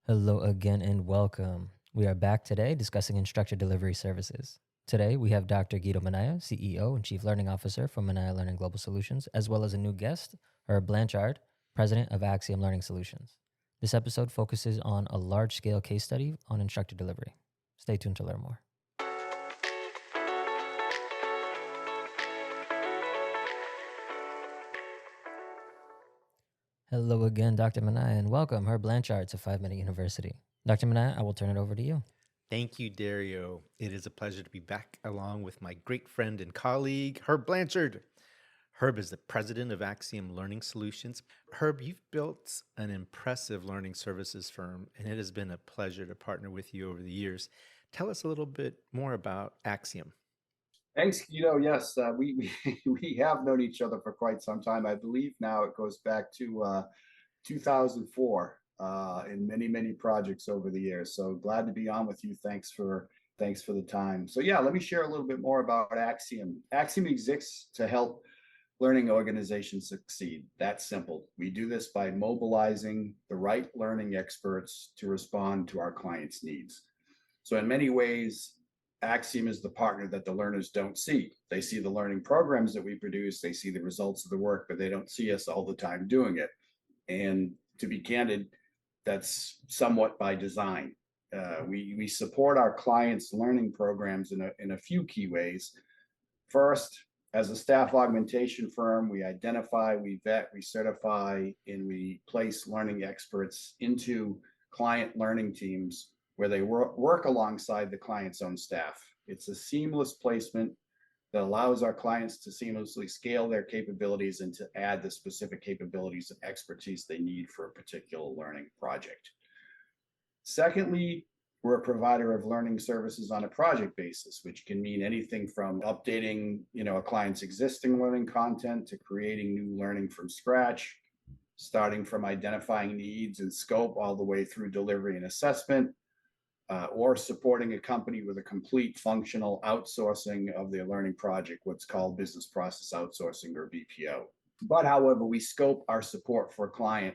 Hello again and welcome. We are back today discussing instructor delivery services. Today we have Dr. Guido Minaya, CEO and Chief Learning Officer from Minaya Learning Global Solutions, as well as a new guest, Blanchard, President of Axiom Learning Solutions. This episode focuses on a large-scale case study on instructor delivery. Stay tuned to learn more. Hello again, Dr. Minaya, and welcome, Blanchard, to 5 Minute University. Dr. Minaya, I will turn it over to you. Thank you, Dario. It is a pleasure to be back along with my great friend and colleague, Herb Blanchard. Herb is the president of Axiom Learning Solutions. Herb, you've built an impressive learning services firm, and it has been a pleasure to partner with you over the years. Tell us a little bit more about Axiom. Thanks, Guido. Yes, we have known each other for quite some time. I believe now it goes back to 2004 in many projects over the years. So glad to be on with you. Thanks for the time. So yeah, let me share a little bit more about Axiom. Axiom exists to help learning organizations succeed. That's simple. We do this by mobilizing the right learning experts to respond to our clients' needs. So in many ways, Axiom is the partner that the learners don't see. They see the learning programs that we produce, they see the results of the work, but they don't see us all the time doing it. And to be candid, that's somewhat by design. We support our clients' learning programs in a few key ways. First, as a staff augmentation firm, we identify, we vet, we certify, and we place learning experts into client learning teams where they work alongside the client's own staff. It's a seamless placement that allows our clients to seamlessly scale their capabilities and to add the specific capabilities and expertise they need for a particular learning project. Secondly, we're a provider of learning services on a project basis, which can mean anything from updating, a client's existing learning content to creating new learning from scratch, starting from identifying needs and scope all the way through delivery and assessment, or supporting a company with a complete functional outsourcing of their learning project, what's called business process outsourcing or BPO. But however we scope our support for a client,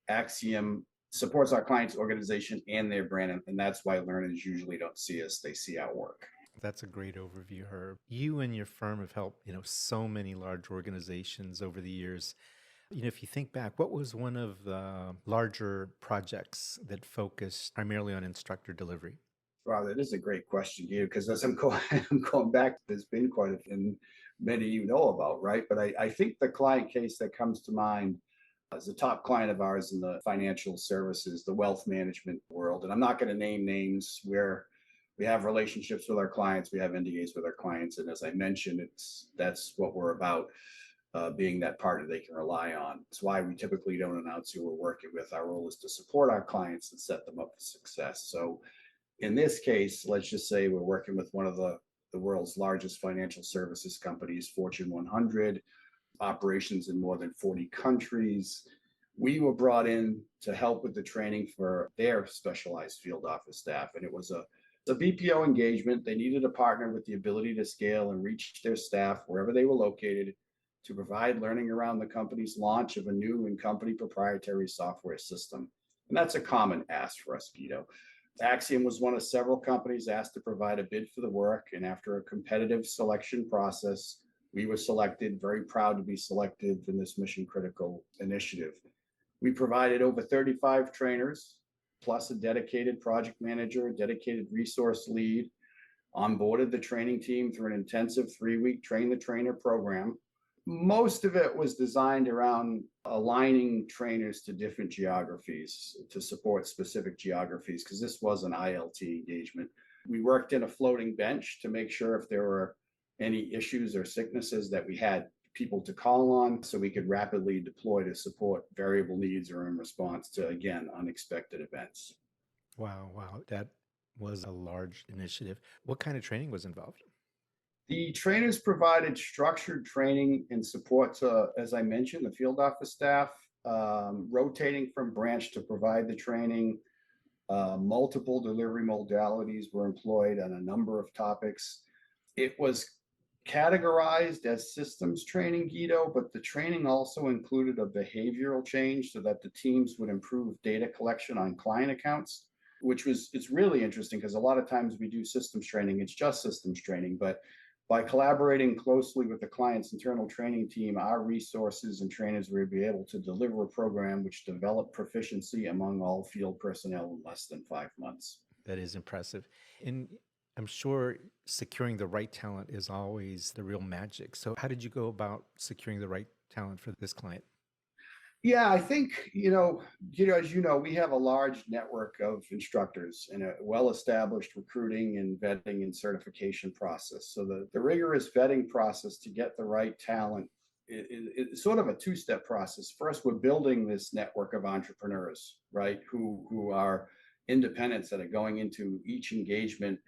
Axiom supports our client's organization and their brand, and that's why learners usually don't see us, they see our work. That's a great overview, Herb. You and your firm have helped, so many large organizations over the years. If you think back, what was one of the larger projects that focused primarily on instructor delivery? Wow, that is a great question, Guido, because as I'm going back, there's been quite a few, and many you know about, right? But I think the client case that comes to mind is a top client of ours in the financial services, the wealth management world. And I'm not going to name names where we have relationships with our clients, we have NDAs with our clients. And as I mentioned, that's what we're about. Being that partner they can rely on. It's why we typically don't announce who we're working with. Our role is to support our clients and set them up for success. So in this case, let's just say we're working with one of the world's largest financial services companies, Fortune 100, operations in more than 40 countries. We were brought in to help with the training for their specialized field office staff. And it was a BPO engagement. They needed a partner with the ability to scale and reach their staff wherever they were located, to provide learning around the company's launch of a new and company proprietary software system. And that's a common ask for us, Guido. Axiom was one of several companies asked to provide a bid for the work. And after a competitive selection process, we were selected, very proud to be selected in this mission critical initiative. We provided over 35 trainers, plus a dedicated project manager, a dedicated resource lead, onboarded the training team through an intensive 3-week train the trainer program. Most of it was designed around aligning trainers to different geographies to support specific geographies, because this was an ILT engagement. We worked in a floating bench to make sure if there were any issues or sicknesses that we had people to call on so we could rapidly deploy to support variable needs or in response to, again, unexpected events. Wow. That was a large initiative. What kind of training was involved? The trainers provided structured training and support to, as I mentioned, the field office staff, rotating from branch to provide the training. Multiple delivery modalities were employed on a number of topics. It was categorized as systems training, Guido, but the training also included a behavioral change so that the teams would improve data collection on client accounts, it's really interesting because a lot of times we do systems training, it's just systems training, but by collaborating closely with the client's internal training team, our resources and trainers will be able to deliver a program which developed proficiency among all field personnel in less than 5 months. That is impressive. And I'm sure securing the right talent is always the real magic. So how did you go about securing the right talent for this client? Yeah, I think, as you know, we have a large network of instructors and a well-established recruiting and vetting and certification process. So the rigorous vetting process to get the right talent it's sort of a two-step process. First, we're building this network of entrepreneurs, right, who are independents that are going into each engagement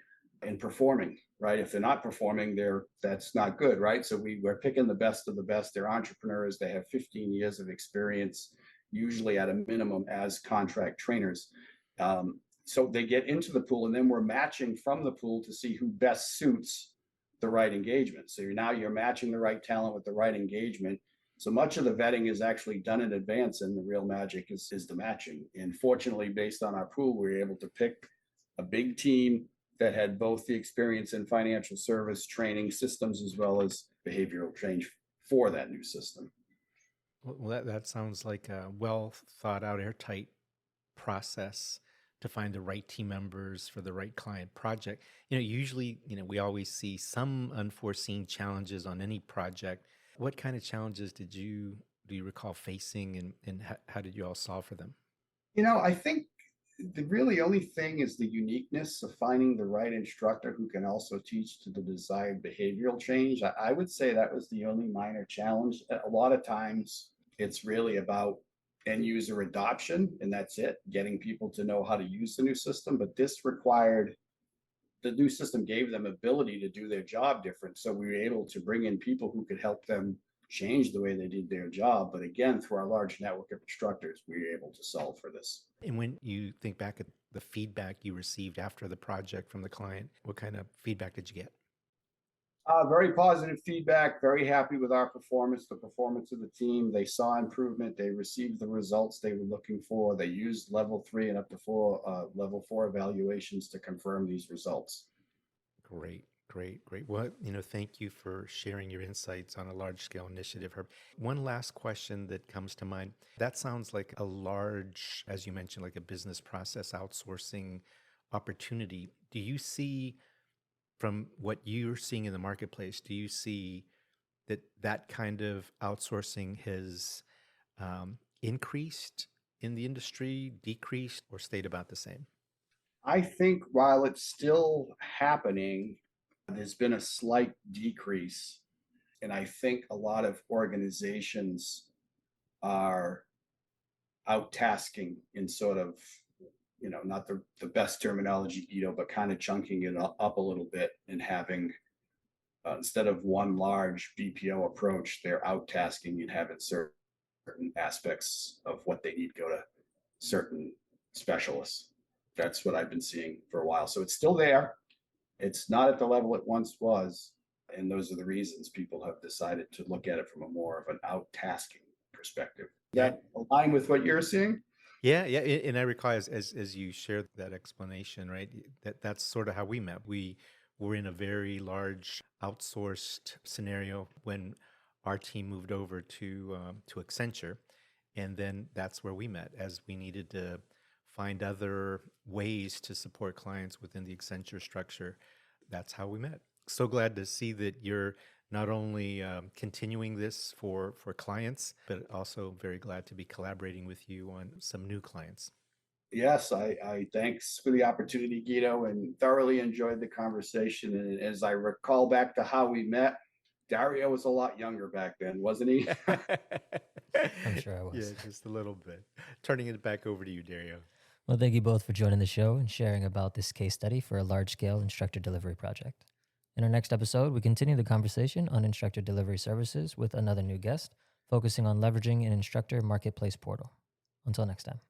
and performing, right? If they're not performing, that's not good, right? So we're picking the best of the best. They're entrepreneurs. They have 15 years of experience, usually at a minimum as contract trainers. So they get into the pool, and then we're matching from the pool to see who best suits the right engagement. So you're matching the right talent with the right engagement. So much of the vetting is actually done in advance, and the real magic is the matching. And fortunately, based on our pool, we were able to pick a big team that had both the experience in financial service training systems as well as behavioral change for that new system. Well, that sounds like a well thought out, airtight process to find the right team members for the right client project. Usually, we always see some unforeseen challenges on any project. What kind of challenges do you recall facing, and how did you all solve for them? I think the really only thing is the uniqueness of finding the right instructor who can also teach to the desired behavioral change. I would say that was the only minor challenge. A lot of times it's really about end user adoption, and that's it, getting people to know how to use the new system. But the new system gave them ability to do their job different. So we were able to bring in people who could help them change the way they did their job. But again, through our large network of instructors, we were able to solve for this. And when you think back at the feedback you received after the project from the client, what kind of feedback did you get? Very positive feedback, very happy with our performance, the performance of the team. They saw improvement. They received the results they were looking for. They used level 3 and up to level 4 evaluations to confirm these results. Great. Well, thank you for sharing your insights on a large scale initiative, Herb. One last question that comes to mind. That sounds like a large, as you mentioned, like a business process outsourcing opportunity. Do you see, from what you're seeing in the marketplace, do you see that kind of outsourcing has increased in the industry, decreased, or stayed about the same? I think while it's still happening, there's been a slight decrease. And I think a lot of organizations are out tasking in sort of, not the best terminology, but kind of chunking it up a little bit and having, instead of one large BPO approach, they're out tasking and having certain aspects of what they need go to certain specialists. That's what I've been seeing for a while. So it's still there. It's not at the level it once was. And those are the reasons people have decided to look at it from a more of an out tasking perspective. That align with what you're seeing? Yeah. And I recall as you shared that explanation, right? That's sort of how we met. We were in a very large outsourced scenario when our team moved over to Accenture. And then that's where we met, as we needed to find other ways to support clients within the Accenture structure. That's how we met. So glad to see that you're not only continuing this for clients, but also very glad to be collaborating with you on some new clients. Yes, I thanks for the opportunity, Guido, and thoroughly enjoyed the conversation. And as I recall back to how we met, Dario was a lot younger back then, wasn't he? I'm sure I was. Yeah, just a little bit. Turning it back over to you, Dario. Well, thank you both for joining the show and sharing about this case study for a large-scale instructor delivery project. In our next episode, we continue the conversation on instructor delivery services with another new guest, focusing on leveraging an instructor marketplace portal. Until next time.